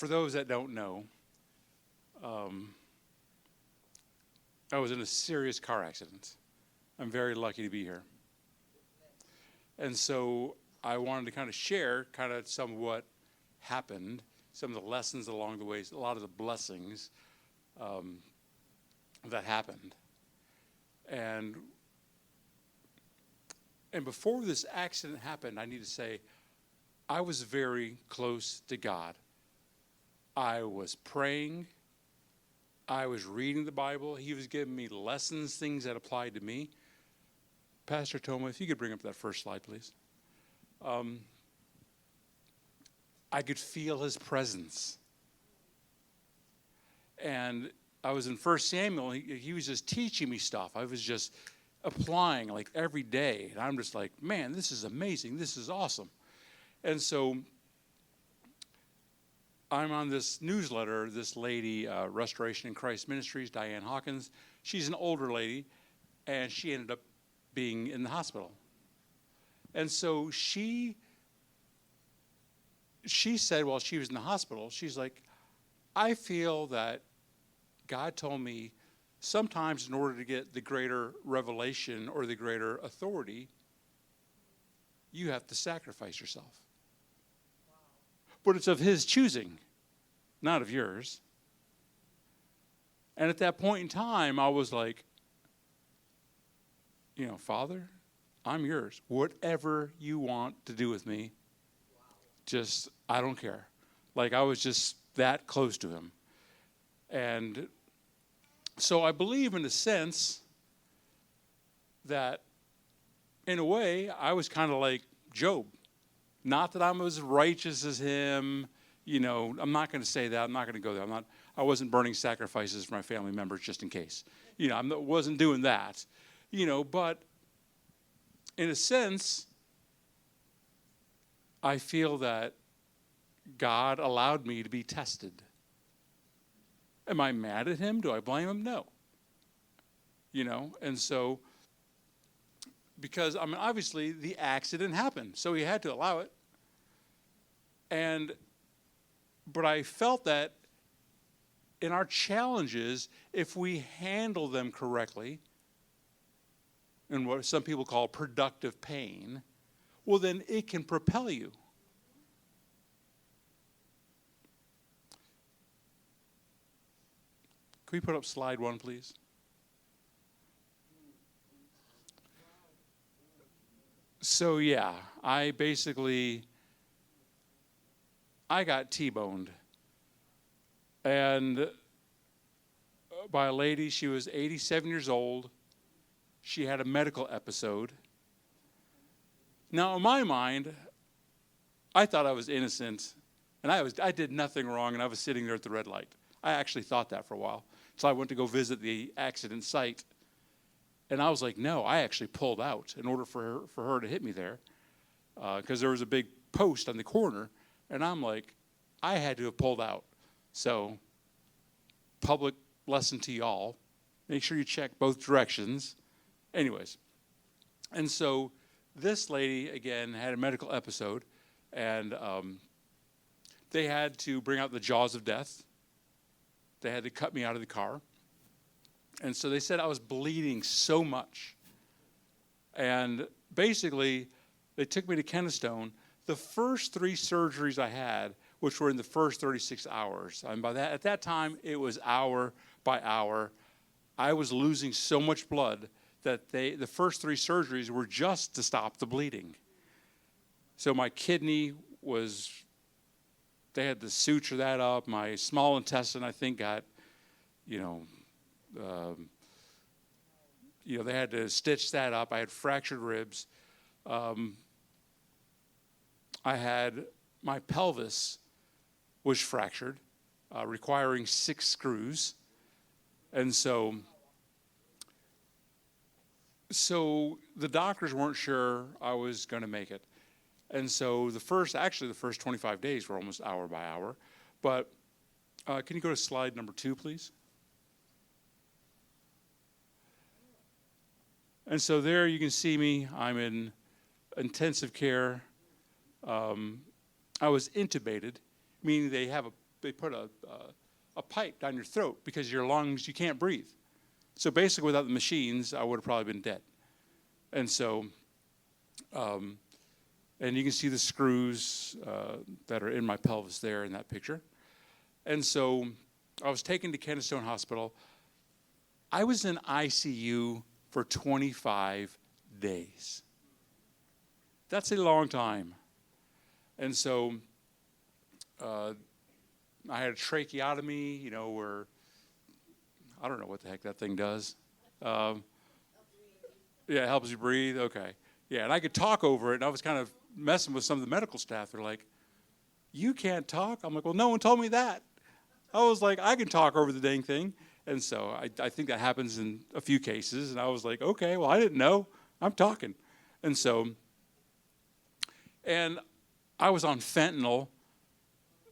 for those that don't know, I was in a serious car accident. I'm very lucky to be here. And so I wanted to kind of share kind of some of what happened, some of the lessons along the way, a lot of the blessings that happened. And before this accident happened, I need to say, I was very close to God. I was praying. I was reading the Bible. He was giving me lessons, things that applied to me. Pastor Toma, if you could bring up that first slide, please. I could feel his presence. And I was in 1 Samuel. He was just teaching me stuff. I was just applying like every day. And I'm just like, man, this is amazing. This is awesome. And so I'm on this newsletter, this lady, Restoration in Christ Ministries, Diane Hawkins. She's an older lady, and she ended up being in the hospital. And so she said while she was in the hospital, she's like, I feel that God told me sometimes in order to get the greater revelation or the greater authority, you have to sacrifice yourself. But it's of his choosing, not of yours. And at that point in time, I was like, Father, I'm yours. Whatever you want to do with me, just, I don't care. Like, I was just that close to him. And so I believe in a sense that, in a way, I was kind of like Job. Not that I'm as righteous as him. I'm not going to say that. I'm not going to go there. I wasn't burning sacrifices for my family members just in case. I wasn't doing that. But in a sense, I feel that God allowed me to be tested. Am I mad at him? Do I blame him? No. And so, because, obviously the accident happened, so he had to allow it. But I felt that in our challenges, if we handle them correctly, in what some people call productive pain, well, then it can propel you. Can we put up slide 1, please? So, yeah, I got T-boned. And by a lady, she was 87 years old. She had a medical episode. Now, in my mind, I thought I was innocent, and I did nothing wrong, and I was sitting there at the red light. I actually thought that for a while. So I went to go visit the accident site, and I was like, no, I actually pulled out in order for her to hit me there, because there was a big post on the corner, and I'm like, I had to have pulled out. So, public lesson to y'all, make sure you check both directions. Anyways, and so this lady, again, had a medical episode, and they had to bring out the jaws of death. They had to cut me out of the car. And so they said I was bleeding so much. And basically, they took me to Kennestone. The first 3 surgeries I had, which were in the first 36 hours, and at that time, it was hour by hour. I was losing so much blood that the first 3 surgeries were just to stop the bleeding. So my kidney they had to suture that up. My small intestine, I think, got, they had to stitch that up. I had fractured ribs. I had my pelvis was fractured, requiring 6 screws. And so the doctors weren't sure I was going to make it. And so the first 25 days were almost hour by hour. But can you go to slide number 2, please? And so there you can see me. I'm in intensive care. I was intubated, meaning they have a put a pipe down your throat because your lungs, you can't breathe. So basically, without the machines, I would have probably been dead. And so, and you can see the screws that are in my pelvis there in that picture. And so I was taken to Kennestone Hospital. I was in ICU for 25 days. That's a long time. And so I had a tracheotomy, where I don't know what the heck that thing does. Yeah, it helps you breathe. Okay. Yeah, and I could talk over it, and I was kind of messing with some of the medical staff. They're like, "You can't talk?" I'm like, "Well, no one told me that." I was like, "I can talk over the dang thing." And so I think that happens in a few cases. And I was like, "Okay, well, I didn't know. I'm talking." And so, and I was on fentanyl,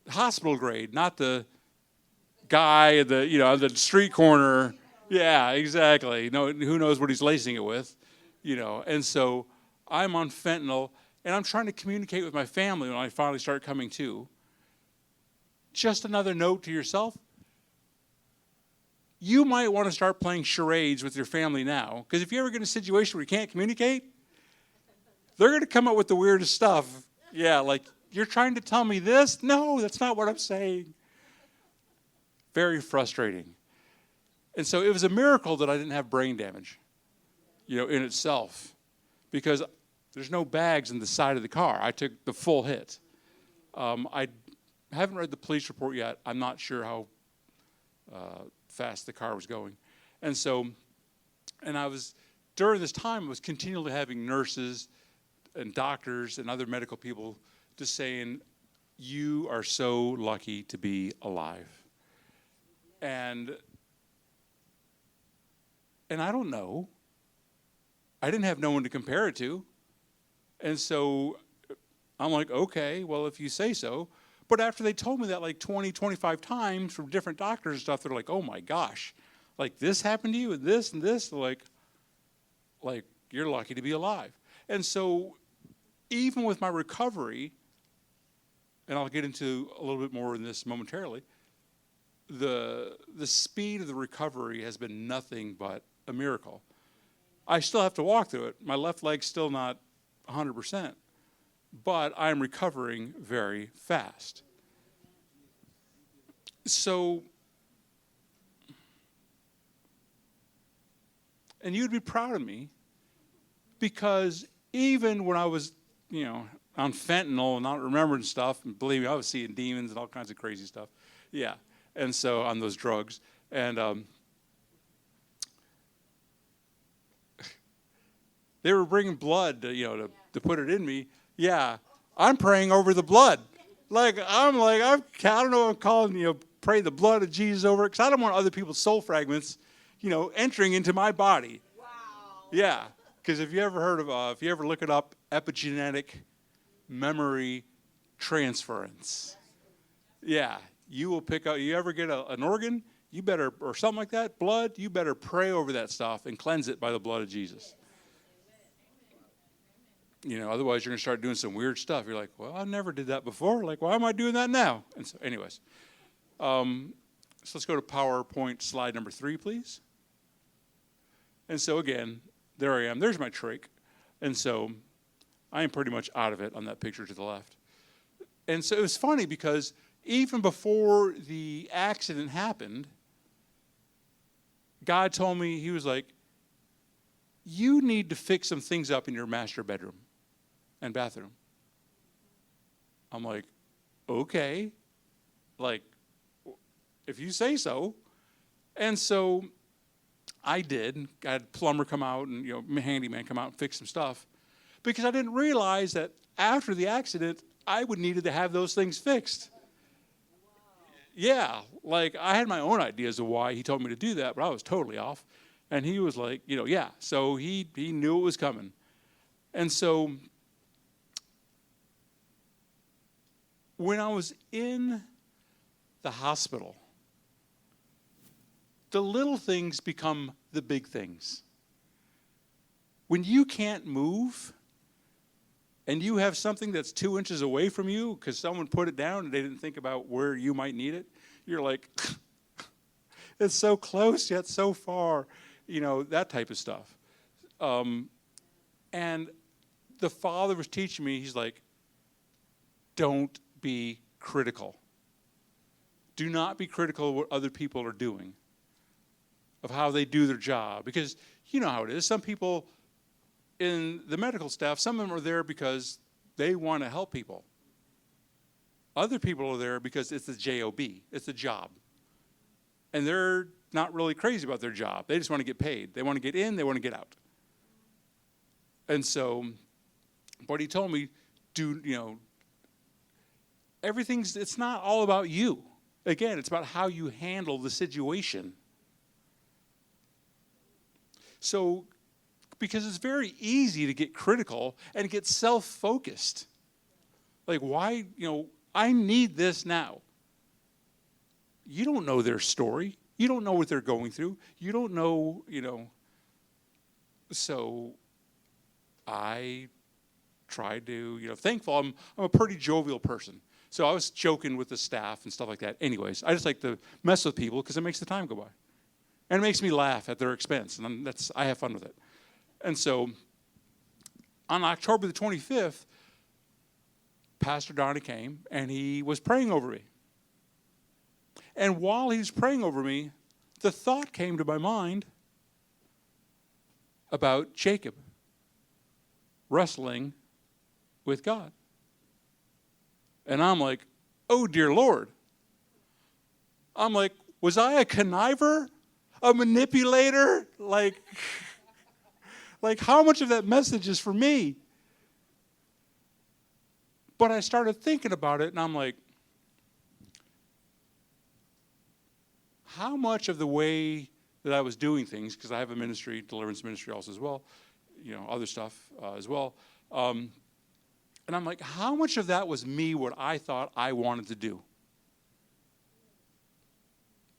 hospital grade, not the guy at the, on the street corner. Yeah, exactly. No, who knows what he's lacing it with, And so I'm on fentanyl, and I'm trying to communicate with my family when I finally start coming to. Just another note to yourself. You might want to start playing charades with your family now, because if you ever get in a situation where you can't communicate, they're going to come up with the weirdest stuff. Yeah, like, you're trying to tell me this? No, that's not what I'm saying. Very frustrating. And so it was a miracle that I didn't have brain damage, in itself, because there's no bags in the side of the car. I took the full hit. I haven't read the police report yet. I'm not sure how fast the car was going. And so, during this time, I was continually having nurses and doctors and other medical people just saying, "You are so lucky to be alive." And I don't know. I didn't have no one to compare it to. And so I'm like, okay, well, if you say so. But after they told me that like 20, 25 times from different doctors and stuff, they're like, "Oh my gosh, like this happened to you and this and this." Like you're lucky to be alive. And so even with my recovery, and I'll get into a little bit more in this momentarily, the speed of the recovery has been nothing but a miracle. I still have to walk through it. My left leg's still not 100%, but I'm recovering very fast. So, and you'd be proud of me, because even when I was, on fentanyl and not remembering stuff, and believe me, I was seeing demons and all kinds of crazy stuff. Yeah. And so on those drugs. And they were bringing blood, to put it in me. Yeah, I'm praying over the blood. I don't know, I'm calling, pray the blood of Jesus over it, because I don't want other people's soul fragments, entering into my body. Wow. Yeah, because if you ever look it up, epigenetic memory transference. Yeah, you will pick up, you ever get an organ, you better, or something like that, blood, you better pray over that stuff and cleanse it by the blood of Jesus. Otherwise you're going to start doing some weird stuff. You're like, "Well, I never did that before. Like, why am I doing that now?" And so anyways, so let's go to PowerPoint slide number 3, please. And so again, there I am. There's my trach. And so I am pretty much out of it on that picture to the left. And so it was funny because even before the accident happened, God told me, he was like, "You need to fix some things up in your master bedroom and bathroom." I'm like, "Okay, like, if you say so." And so I did. I had a plumber come out and, handyman come out and fix some stuff, because I didn't realize that after the accident, I would needed to have those things fixed. Yeah, like I had my own ideas of why he told me to do that, but I was totally off. And he was like, yeah. So he knew it was coming. And so when I was in the hospital, the little things become the big things. When you can't move, and you have something that's 2 inches away from you because someone put it down and they didn't think about where you might need it, you're like, it's so close yet so far, that type of stuff. And the Father was teaching me, he's like, don't be critical. Do not be critical of what other people are doing, of how they do their job. Because you know how it is. Some people in the medical staff, some of them are there because they want to help people. Other people are there because it's a job. It's a job. And they're not really crazy about their job. They just want to get paid. They want to get in, they want to get out. And so, but he told me, it's not all about you. Again, it's about how you handle the situation. So, because it's very easy to get critical and get self-focused. Like, why, I need this now. You don't know their story. You don't know what they're going through. You don't know, So I tried to, thankful I'm a pretty jovial person. So I was joking with the staff and stuff like that. Anyways, I just like to mess with people because it makes the time go by. And it makes me laugh at their expense. And I have fun with it. And so on October the 25th, Pastor Noe came and he was praying over me. And while he was praying over me, the thought came to my mind about Jacob wrestling with God. And I'm like, oh, dear Lord. I'm like, was I a conniver? A manipulator? Like how much of that message is for me? But I started thinking about it, and I'm like, how much of the way that I was doing things, because I have a ministry, deliverance ministry also as well, other stuff as well. And I'm like, how much of that was me, what I thought I wanted to do?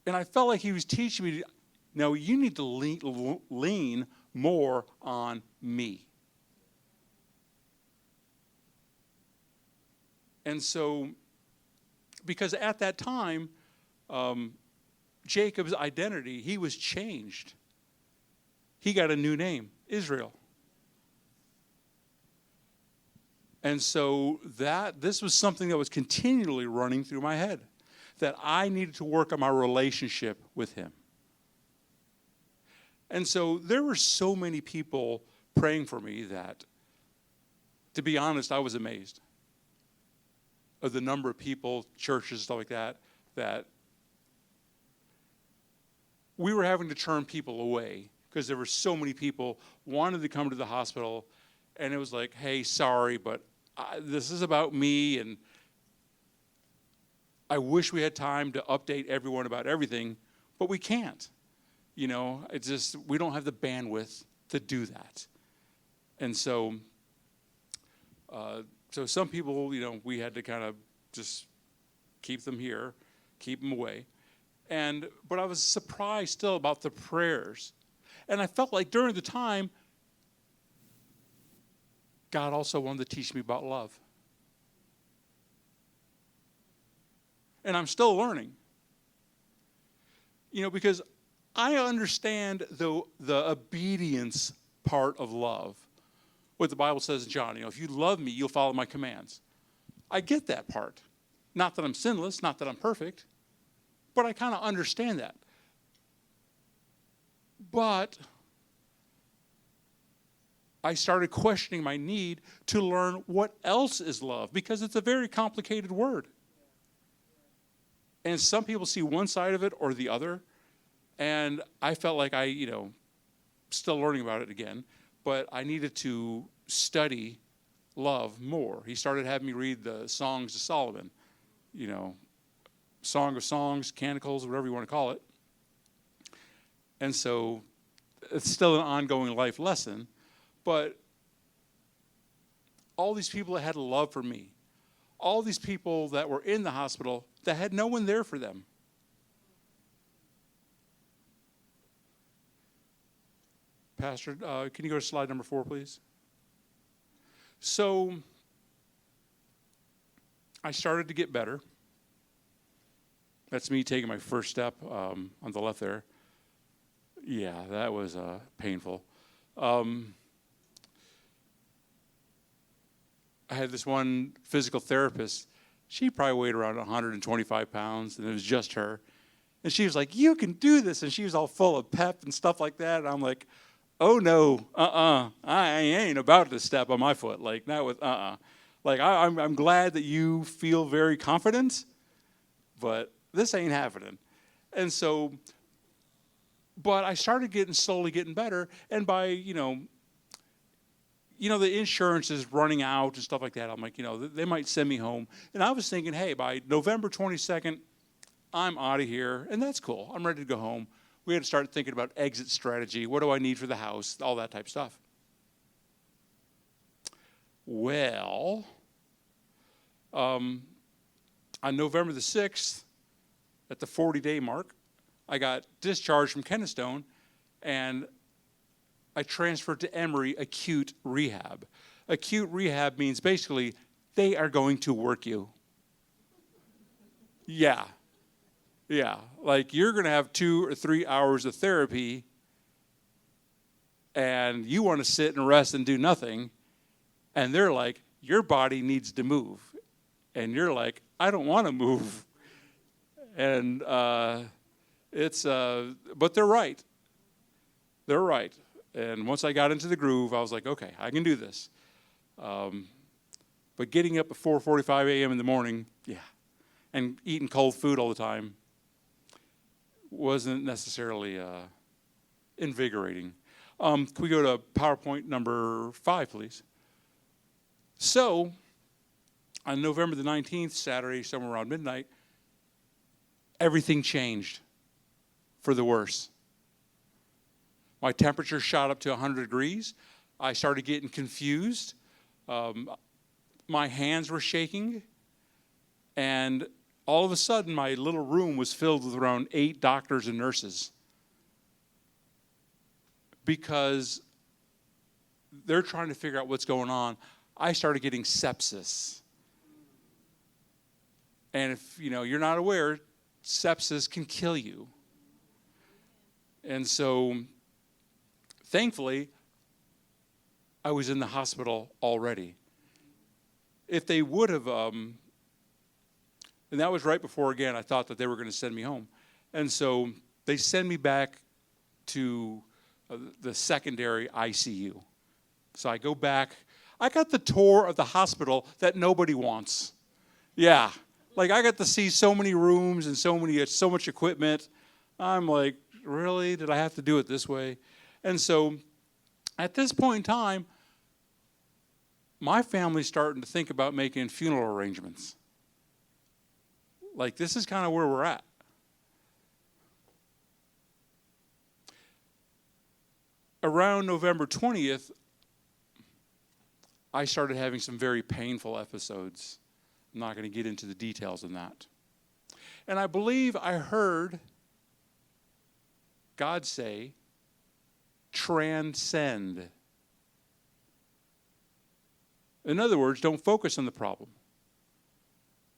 And I felt like he was teaching me, no, you need to lean more on me. And so, because at that time, Jacob's identity, he was changed. He got a new name, Israel. And so this was something that was continually running through my head, that I needed to work on my relationship with him. And so there were so many people praying for me that, to be honest, I was amazed of the number of people, churches, stuff like that we were having to turn people away because there were so many people wanted to come to the hospital, and it was like, hey, sorry, but this is about me, and I wish we had time to update everyone about everything, but we can't. It's just, we don't have the bandwidth to do that. And so, some people, we had to kind of just keep them here, keep them away. But I was surprised still about the prayers. And I felt like during the time, God also wanted to teach me about love. And I'm still learning. Because I understand the obedience part of love. What the Bible says in John, if you love me, you'll follow my commands. I get that part. Not that I'm sinless, not that I'm perfect, but I kind of understand that. But I started questioning my need to learn what else is love, because it's a very complicated word. And some people see one side of it or the other. And I felt like I, still learning about it again, but I needed to study love more. He started having me read the Songs of Solomon, Song of Songs, Canticles, whatever you want to call it. And so it's still an ongoing life lesson. But all these people that had love for me, all these people that were in the hospital that had no one there for them. Pastor, can you go to slide number 4, please? So I started to get better. That's me taking my first step on the left there. Yeah, that was painful. I had this one physical therapist. She probably weighed around 125 pounds, and it was just her. And she was like, "You can do this." And she was all full of pep and stuff like that. And I'm like, "Oh, no, I ain't about to step on my foot. Like, not with, Like, I'm glad that you feel very confident, but this ain't happening." And so, but I started slowly getting better. And by, the insurance is running out and stuff like that. I'm like, they might send me home. And I was thinking, hey, by November 22nd, I'm out of here. And that's cool. I'm ready to go home. We had to start thinking about exit strategy. What do I need for the house? All that type of stuff. Well, on November the 6th, at the 40-day mark, I got discharged from Kennestone, and I transferred to Emory Acute Rehab. Acute Rehab means basically they are going to work you. Yeah. Like, you're going to have 2 or 3 hours of therapy, and you want to sit and rest and do nothing, and they're like, your body needs to move. And you're like, I don't want to move. And but they're right. They're right. And once I got into the groove, I was like, okay, I can do this. But getting up at 4:45 a.m. in the morning, and eating cold food all the time wasn't necessarily invigorating. Can we go to PowerPoint number 5, please? So, on November the 19th, Saturday, somewhere around midnight, everything changed for the worse. My temperature shot up to 100 degrees. I started getting confused. My hands were shaking. And all of a sudden, my little room was filled with around 8 doctors and nurses. Because they're trying to figure out what's going on. I started getting sepsis. And if you're not aware, sepsis can kill you. And so, thankfully, I was in the hospital already. If they would have, and that was right before, again, I thought that they were going to send me home. And so they send me back to the secondary ICU. So I go back. I got the tour of the hospital that nobody wants. Yeah. Like, I got to see so many rooms and so much equipment. I'm like, really? Did I have to do it this way? And so at this point in time, my family's starting to think about making funeral arrangements. Like, this is kind of where we're at. Around November 20th, I started having some very painful episodes. I'm not going to get into the details on that. And I believe I heard God say, transcend. In other words, don't focus on the problem.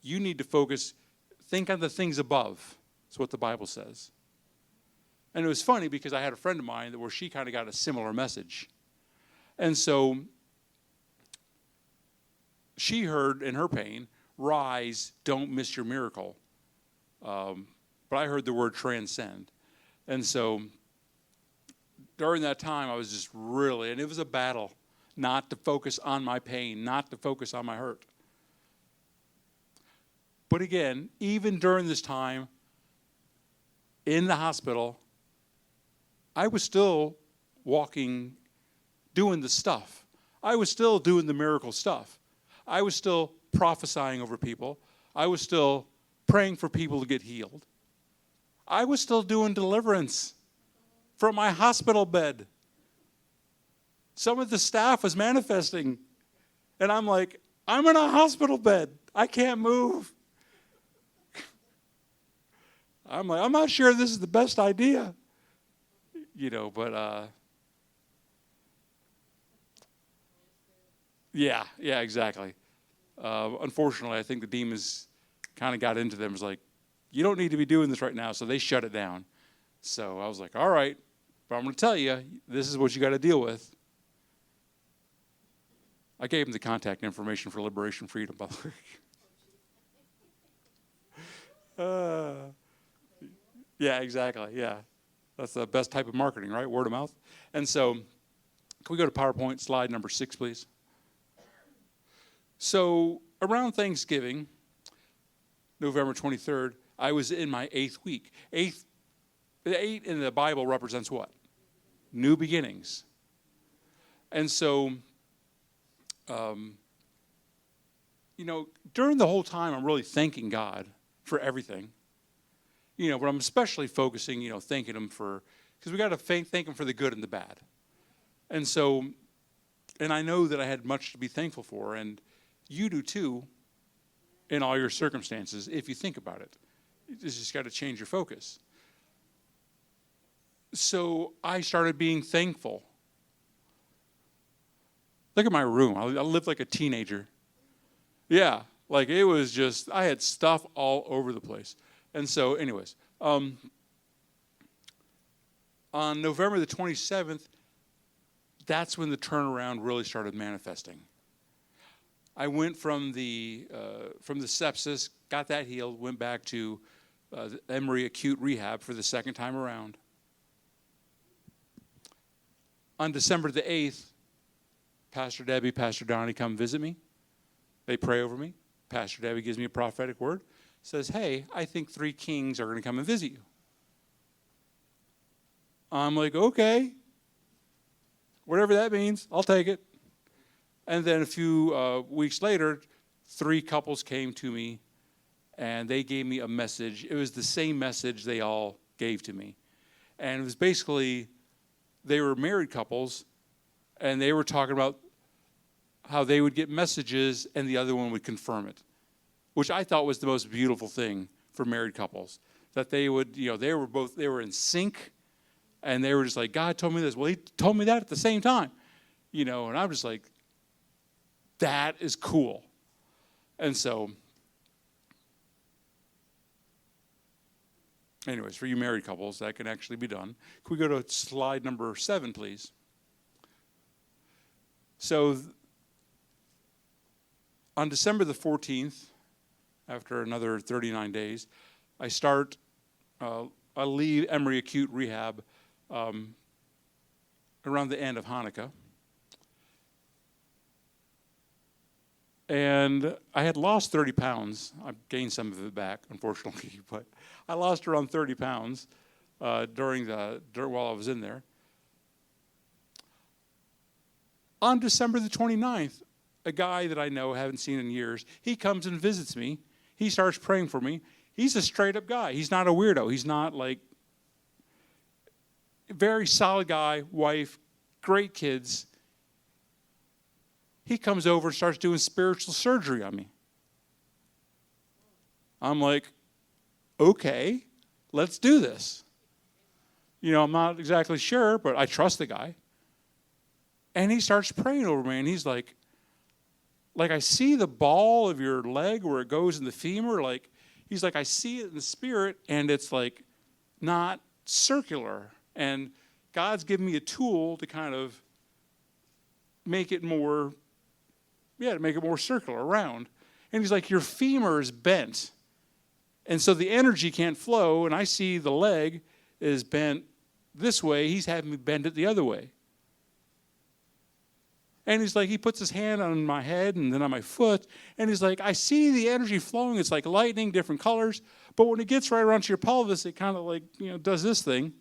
You need to think on the things above. That's what the Bible says. And it was funny because I had a friend of mine where she kind of got a similar message. And so she heard in her pain, rise, don't miss your miracle. But I heard the word transcend. And so during that time, I was just and it was a battle not to focus on my pain, not to focus on my hurt. But again, even during this time in the hospital, I was still walking, doing the stuff. I was still doing the miracle stuff. I was still prophesying over people. I was still praying for people to get healed. I was still doing deliverance from my hospital bed. Some of the staff was manifesting. And I'm like, I'm in a hospital bed. I can't move. I'm like, I'm not sure this is the best idea. But yeah, exactly. Unfortunately, I think the demons kind of got into them. It was like, you don't need to be doing this right now, so they shut it down. So I was like, all right, but I'm going to tell you, this is what you got to deal with. I gave him the contact information for Liberation Freedom, by the way. Yeah, exactly, yeah. That's the best type of marketing, right? Word of mouth. And so, can we go to PowerPoint slide number 6, please? So, around Thanksgiving, November 23rd, I was in my 8th week. The 8 in the Bible represents what? New beginnings. And so, during the whole time, I'm really thanking God for everything. But I'm especially focusing, thanking him because we got to thank him for the good and the bad. And so, and I know that I had much to be thankful for, and you do too, in all your circumstances, if you think about it. You just got to change your focus. So I started being thankful. Look at my room. I lived like a teenager. Yeah, like it was just, I had stuff all over the place. And so, anyways, on November the 27th, that's when the turnaround really started manifesting. I went from the sepsis, got that healed, went back to the Emory acute rehab for the second time around. On December the 8th, Pastor Debbie, Pastor Donnie come visit me. They pray over me. Pastor Debbie gives me a prophetic word. Says, hey, I think 3 kings are going to come and visit you. I'm like, okay. Whatever that means, I'll take it. And then a few weeks later, 3 couples came to me, and they gave me a message. It was the same message they all gave to me. And it was basically, they were married couples, and they were talking about how they would get messages, and the other one would confirm it, which I thought was the most beautiful thing for married couples. That they would, they were in sync, and they were just like, God told me this. Well, he told me that at the same time. And I'm just like, that is cool. And so, anyways, for you married couples, that can actually be done. Can we go to slide number 7, please? So, on December the 14th, after another 39 days, I leave Emory Acute Rehab around the end of Hanukkah. And I had lost 30 pounds. I gained some of it back, unfortunately, but I lost around 30 pounds while I was in there. On December the 29th, a guy that I know, haven't seen in years, he comes and visits me. He starts praying for me. He's a straight-up guy. He's not a weirdo. He's not like very solid guy, wife, great kids. He comes over and starts doing spiritual surgery on me. I'm like, okay, let's do this. I'm not exactly sure, but I trust the guy. And he starts praying over me, and he's like I see the ball of your leg where it goes in the femur. He's like, I see it in the spirit, and it's like not circular. And God's given me a tool to kind of make it more circular, around. And he's like, your femur is bent. And so the energy can't flow, and I see the leg is bent this way. He's having me bend it the other way. And he's like, he puts his hand on my head and then on my foot. And he's like, I see the energy flowing. It's like lightning, different colors. But when it gets right around to your pelvis, it kind of does this thing.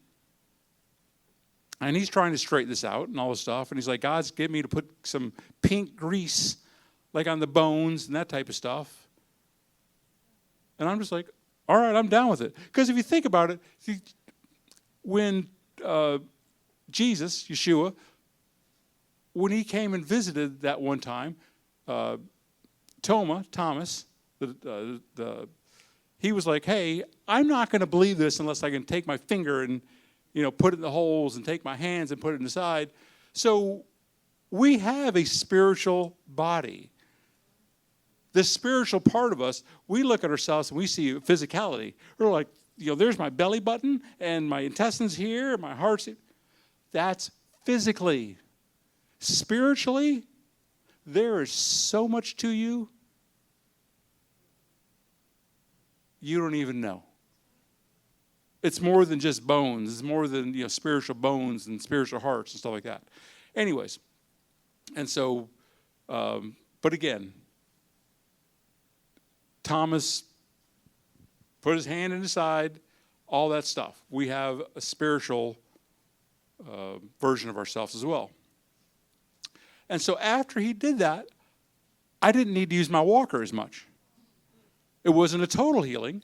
And he's trying to straighten this out and all this stuff. And he's like, God's given me to put some pink grease, on the bones and that type of stuff. And I'm just like, all right, I'm down with it. Because if you think about it, when Jesus, Yeshua, when he came and visited that one time, Thomas, he was like, hey, I'm not going to believe this unless I can take my finger and, put it in the holes and take my hands and put it inside. So we have a spiritual body This spiritual part of us, we look at ourselves and we see physicality. We're like, there's my belly button and my intestines here, my heart's here. That's physically. Spiritually, there is so much to you, you don't even know. It's more than just bones. It's more than spiritual bones and spiritual hearts and stuff like that. Anyways, and so, but again, Thomas put his hand in his side, all that stuff. We have a spiritual version of ourselves as well. And so after he did that, I didn't need to use my walker as much. It wasn't a total healing.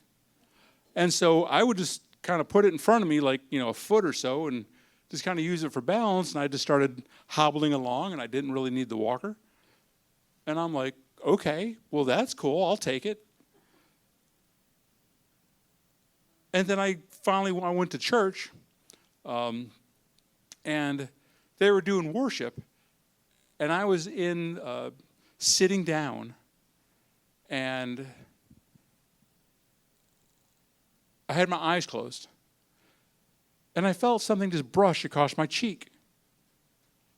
And so I would just kind of put it in front of me like, a foot or so and just kind of use it for balance. And I just started hobbling along and I didn't really need the walker. And I'm like, okay, well, that's cool. I'll take it. And then I went to church and they were doing worship. And I was sitting down, and I had my eyes closed. And I felt something just brush across my cheek.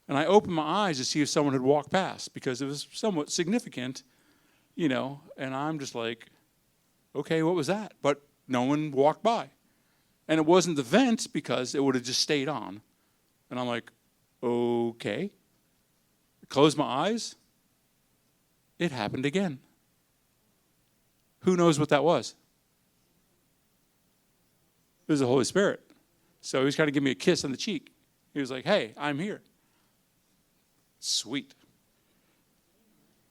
And I opened my eyes to see if someone had walked past, because it was somewhat significant, and I'm just like, okay, what was that? But no one walked by. And it wasn't the vent, because it would have just stayed on. And I'm like, okay. Close my eyes. It happened again. Who knows what that was? It was the Holy Spirit. So he was kind of giving me a kiss on the cheek. He was like, hey, I'm here. Sweet.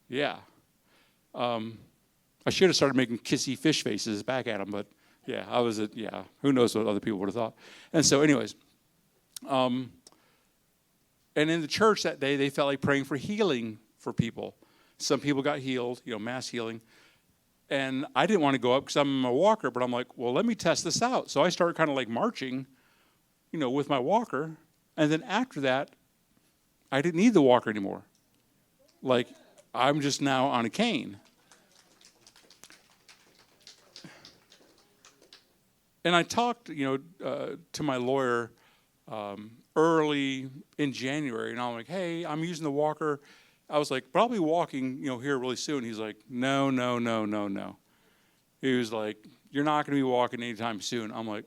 Yeah. I should have started making kissy fish faces back at him, but yeah, who knows what other people would have thought. And so anyways, and in the church that day, they felt like praying for healing for people. Some people got healed, mass healing. And I didn't want to go up because I'm a walker, but I'm like, well, let me test this out. So I started kind of like marching, with my walker. And then after that, I didn't need the walker anymore. Like, I'm just now on a cane. And I talked, to my lawyer early in January, and I'm like, hey, I'm using the walker. I was like, probably walking, here really soon. He's like, no. He was like, you're not going to be walking anytime soon. I'm like,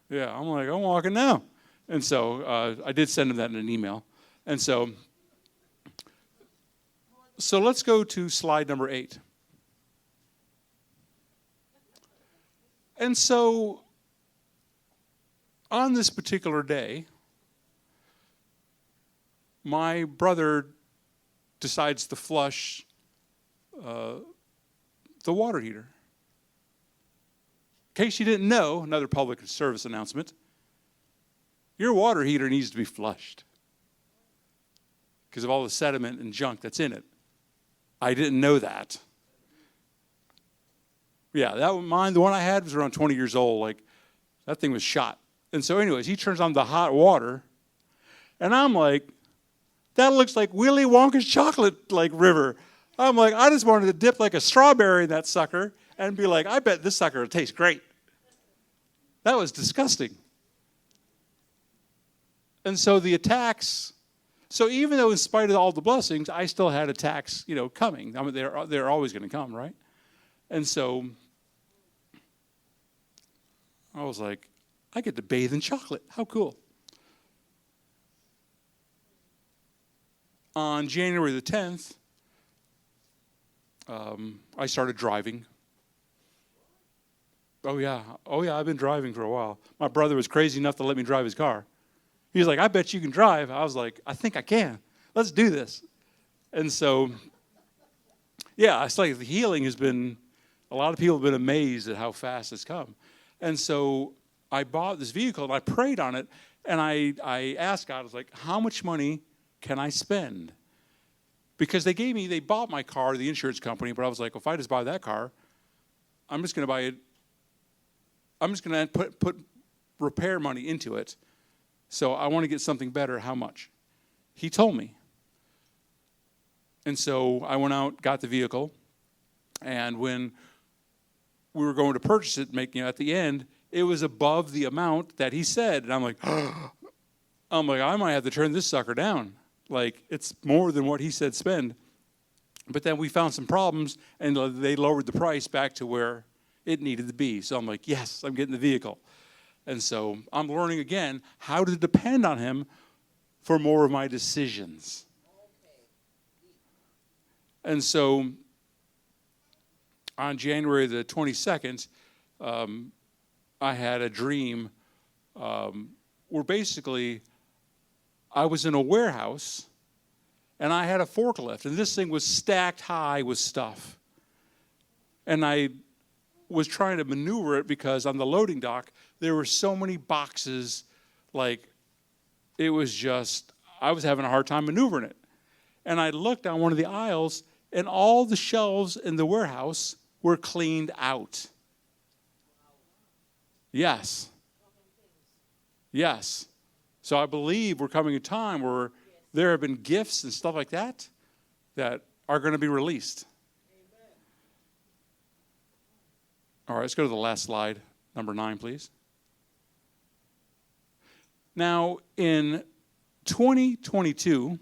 yeah. I'm like, I'm walking now. And so I did send him that in an email. And so let's go to slide number 8. And so on this particular day, my brother decides to flush the water heater. In case you didn't know, another public service announcement, your water heater needs to be flushed because of all the sediment and junk that's in it. I didn't know that. Yeah, the one I had was around 20 years old. Like, that thing was shot. And so anyways, he turns on the hot water, and I'm like, that looks like Willy Wonka's chocolate river. I'm like, I just wanted to dip like a strawberry in that sucker and be like, I bet this sucker will taste great. That was disgusting. And so the attacks, so even though in spite of all the blessings, I still had attacks, coming. I mean, they're always going to come, right? And so I was like, I get to bathe in chocolate. How cool. On January the 10th, I started driving. Oh, yeah, I've been driving for a while. My brother was crazy enough to let me drive his car. He was like, I bet you can drive. I was like, I think I can. Let's do this. And so, yeah, it's like the healing has been, a lot of people have been amazed at how fast it's come. And so I bought this vehicle, and I prayed on it, and I asked God, I was like, how much money can I spend? Because they bought my car, the insurance company, but I was like, if I just buy that car, I'm just going to buy it. I'm just going to put repair money into it. So I want to get something better. How much? He told me. And so I went out, got the vehicle, and when we were going to purchase it, at the end, it was above the amount that he said. And I'm like, I might have to turn this sucker down. Like, it's more than what he said spend. But then we found some problems, and they lowered the price back to where it needed to be. So I'm like, yes, I'm getting the vehicle. And so I'm learning again how to depend on him for more of my decisions. And so on January the 22nd, I had a dream where basically I was in a warehouse and I had a forklift, and this thing was stacked high with stuff. And I was trying to maneuver it because on the loading dock, there were so many boxes, like it was just, I was having a hard time maneuvering it. And I looked down one of the aisles, and all the shelves in the warehouse were cleaned out. Yes. Yes. So I believe we're coming a time where there have been gifts and stuff like that that are going to be released. Amen. All right, let's go to the last slide, number 9, please. Now, in 2022,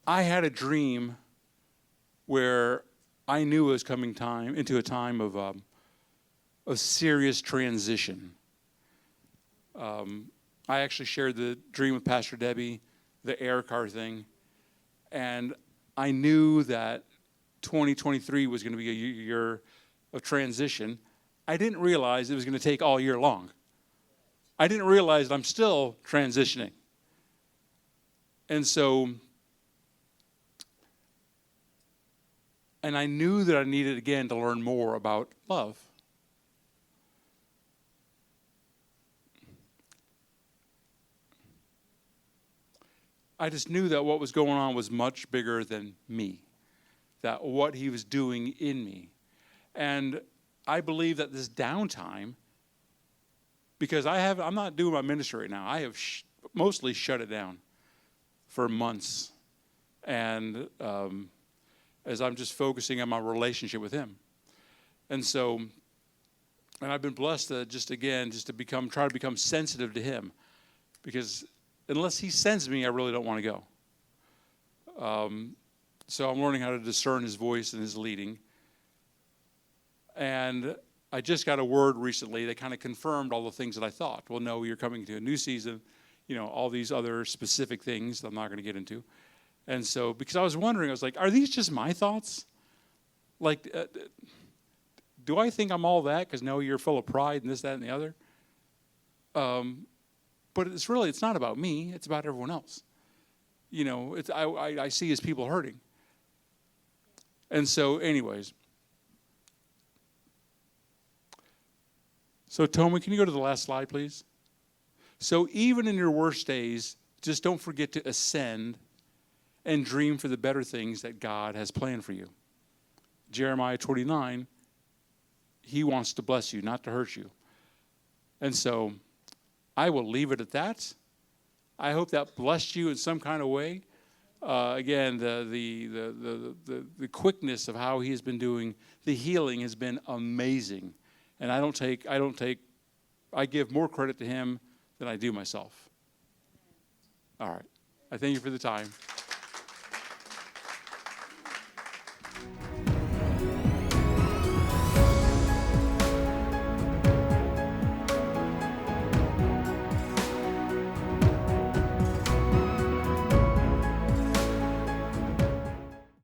I had a dream where I knew it was coming into a time of serious transition. I actually shared the dream with Pastor Debbie, the air car thing, and I knew that 2023 was going to be a year of transition. I didn't realize it was going to take all year long. I didn't realize that I'm still transitioning. And so, and I knew that I needed again to learn more about love. I just knew that what was going on was much bigger than me, that what he was doing in me. And I believe that this downtime, because I'm not doing my ministry right now. I have mostly shut it down for months. And as I'm just focusing on my relationship with him. And so, and I've been blessed to try to become sensitive to him. Because unless he sends me, I really don't want to go. So I'm learning how to discern his voice and his leading. And I just got a word recently that kind of confirmed all the things that I thought. Well, no, you're coming to a new season, all these other specific things that I'm not going to get into. And so, because I was wondering, I was like, are these just my thoughts? Like, do I think I'm all that? Because no, you're full of pride and this, that, and the other. But it's not about me. It's about everyone else. I see his people hurting. And so, anyways. So, Tommy, can you go to the last slide, please? So, even in your worst days, just don't forget to ascend and dream for the better things that God has planned for you. Jeremiah 29, he wants to bless you, not to hurt you. And so, I will leave it at that. I hope that blessed you in some kind of way. Again, the quickness of how he has been doing the healing has been amazing, and I give more credit to him than I do myself. All right, I thank you for the time.